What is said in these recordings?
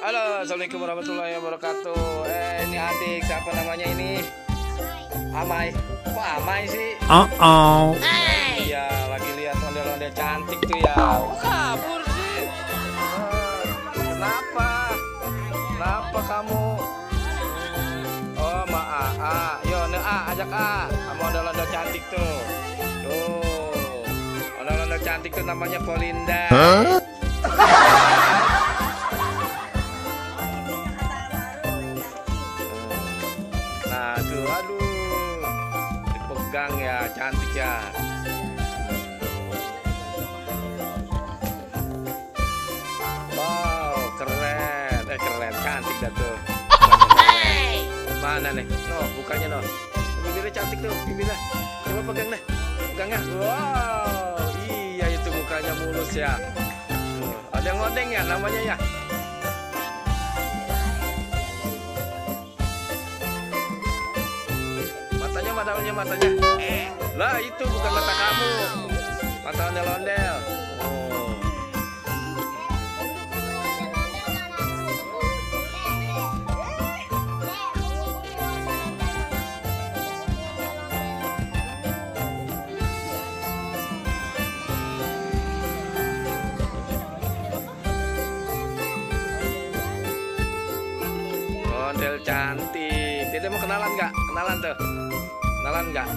Halo, assalamualaikum warahmatullahi wabarakatuh. Ini adik, siapa namanya ini? Amai. Kok Amai sih? Ya, lagi lihat ondel-ondel cantik tuh ya. Kok kabur sih? Kenapa? Kenapa kamu? Oh, ma A. Yo, ne A, ajak A. Kamu ondel-ondel cantik tuh. Tuh. Ondel-ondel cantik tuh namanya Polinda. Nah tuh, aduh, dipegang ya, cantik ya. Wow, keren, keren, cantik dah tuh. Mana nih? No, bukanya no. Bibirnya cantik tuh, bibirnya. Coba pegang deh, pegang ya. Wow, iya itu mukanya mulus ya. Tuh, ada yang ngodeng ya namanya ya. Matanya lah itu bukan mata kamu, mata ondel-ondel. Ondel cantik. Tidak mau kenalan nggak? Kenalan tuh. Kenalan nggak?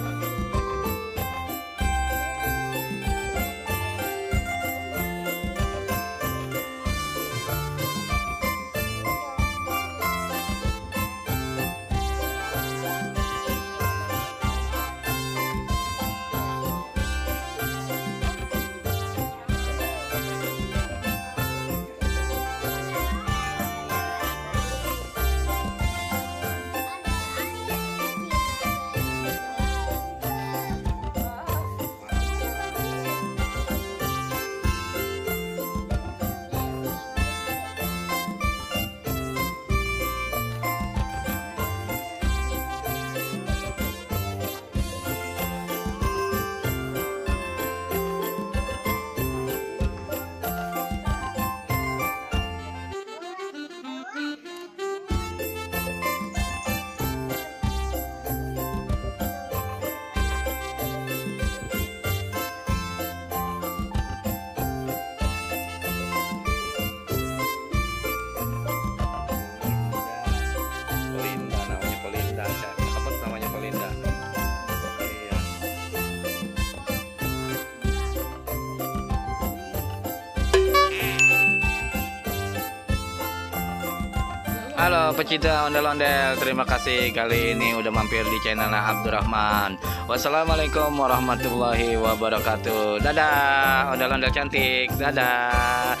Halo pecinta ondel-ondel, terima kasih kali ini udah mampir di channel Abdurrahman. Wassalamualaikum warahmatullahi wabarakatuh. Dadah ondel-ondel cantik, dadah.